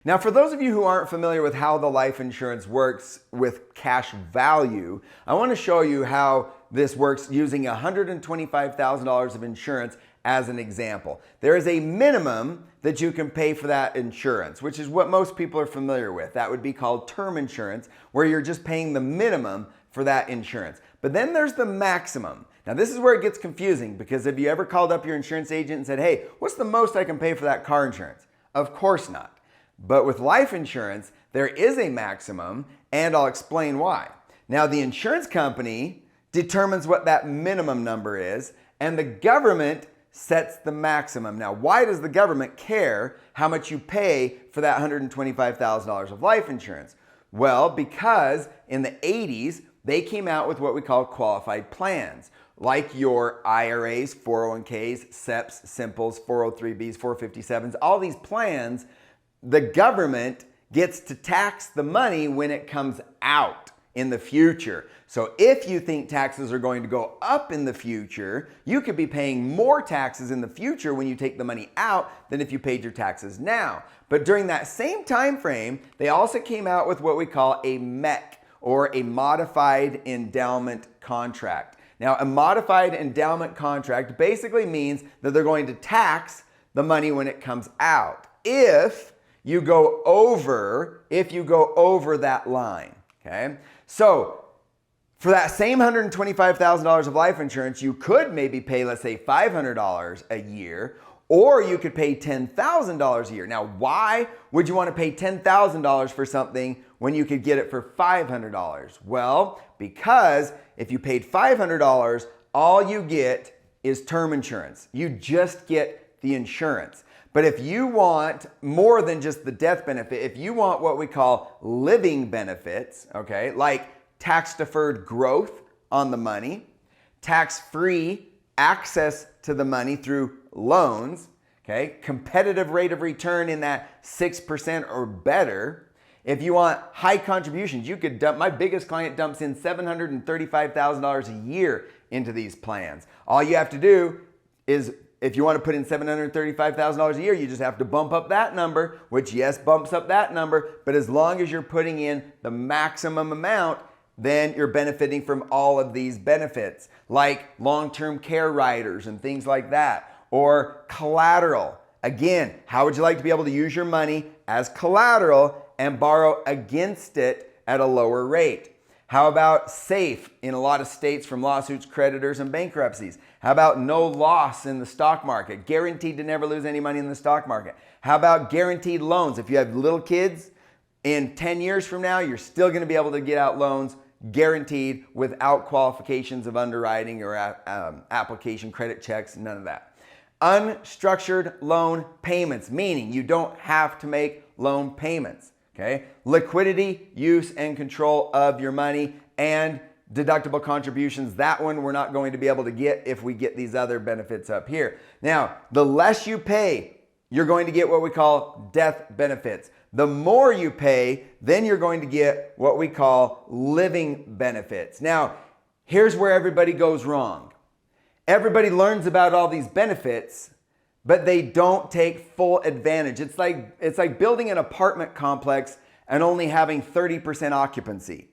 Now, for those of you who aren't familiar with how the life insurance works with cash value, I want to show you how this works using $125,000 of insurance as an example. There is a minimum that you can pay for that insurance, which is what most people are familiar with. That would be called term insurance, where you're just paying the minimum for that insurance. But then there's the maximum. Now, this is where it gets confusing, because have you ever called up your insurance agent and said, hey, what's the most I can pay for that car insurance? Of course not. But with life insurance, there is a maximum, and I'll explain why. Now, the insurance company determines what that minimum number is, and the government sets the maximum. Now, why does the government care how much you pay for that $125,000 of life insurance? Well, because in the 80s, they came out with what we call qualified plans, like your IRAs, 401ks, SEPs, Simples, 403bs, 457s, all these plans. The government gets to tax the money when it comes out in the future. So if you think taxes are going to go up in the future, you could be paying more taxes in the future when you take the money out than if you paid your taxes now. But during that same time frame, they also came out with what we call a MEC, or a modified endowment contract. Now, a modified endowment contract basically means that they're going to tax the money when it comes out if you go over that line, okay? So for that same $125,000 of life insurance, you could maybe pay, let's say, $500 a year, or you could pay $10,000 a year. Now, why would you want to pay $10,000 for something when you could get it for $500? Well, because if you paid $500, all you get is term insurance. You just get the insurance. But if you want more than just the death benefit, if you want what we call living benefits, okay, like tax-deferred growth on the money, tax-free access to the money through loans, okay, competitive rate of return in that 6% or better. If you want high contributions, you could dump, my biggest client dumps in $735,000 a year into these plans. All you have to do is, if you want to put in $735,000 a year, you just have to bump up that number, which yes, bumps up that number, but as long as you're putting in the maximum amount, then you're benefiting from all of these benefits, like long-term care riders and things like that, or collateral. Again, how would you like to be able to use your money as collateral and borrow against it at a lower rate? How about SAFE in a lot of states from lawsuits, creditors, and bankruptcies? How about no loss in the stock market? Guaranteed to never lose any money in the stock market. How about guaranteed loans? If you have little kids, in 10 years from now, you're still going to be able to get out loans guaranteed without qualifications of underwriting or application credit checks, none of that. Unstructured loan payments, meaning you don't have to make loan payments. Okay? Liquidity, use, and control of your money, and deductible contributions. That one we're not going to be able to get if we get these other benefits up here. Now, the less you pay, you're going to get what we call death benefits. The more you pay, then you're going to get what we call living benefits. Now, here's where everybody goes wrong. Everybody learns about all these benefits, but they don't take full advantage. It's like building an apartment complex and only having 30% occupancy.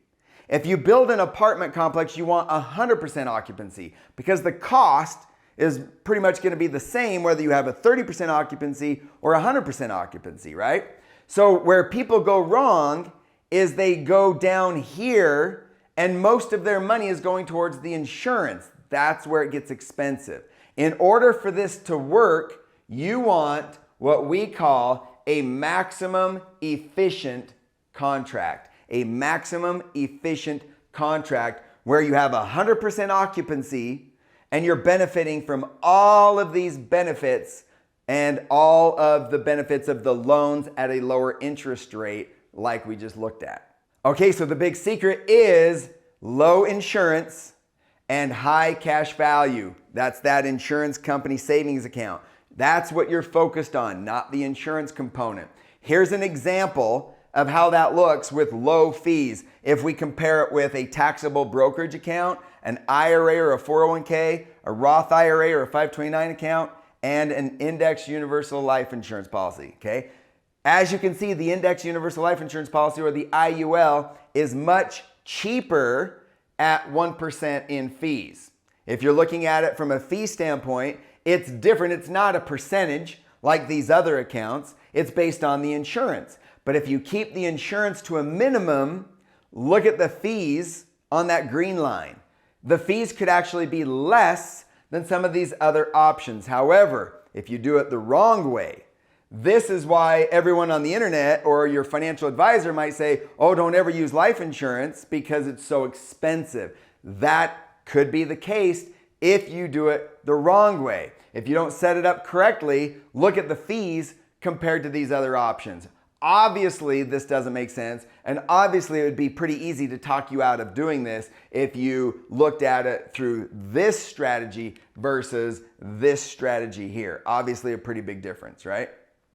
If you build an apartment complex, you want 100% occupancy, because the cost is pretty much going to be the same whether you have a 30% occupancy or 100% occupancy, right? So where people go wrong is they go down here and most of their money is going towards the insurance. That's where it gets expensive. In order for this to work, you want what we call a maximum efficient contract. A maximum efficient contract where you have 100% occupancy and you're benefiting from all of these benefits and all of the benefits of the loans at a lower interest rate like we just looked at. Okay, so the big secret is low insurance and high cash value. That's that insurance company savings account. That's what you're focused on, not the insurance component. Here's an example of how that looks with low fees. If we compare it with a taxable brokerage account, an IRA or a 401k, a Roth IRA or a 529 account, and an index universal life insurance policy, okay? As you can see, the Index Universal Life Insurance Policy, or the IUL, is much cheaper at 1% in fees. If you're looking at it from a fee standpoint, it's different. It's not a percentage like these other accounts. It's based on the insurance. But if you keep the insurance to a minimum, look at the fees on that green line. The fees could actually be less than some of these other options. However, if you do it the wrong way, this is why everyone on the internet or your financial advisor might say, oh, don't ever use life insurance because it's so expensive. That could be the case if you do it the wrong way. If you don't set it up correctly, look at the fees compared to these other options. Obviously, this doesn't make sense, and obviously it would be pretty easy to talk you out of doing this if you looked at it through this strategy versus this strategy here. Obviously a pretty big difference, right?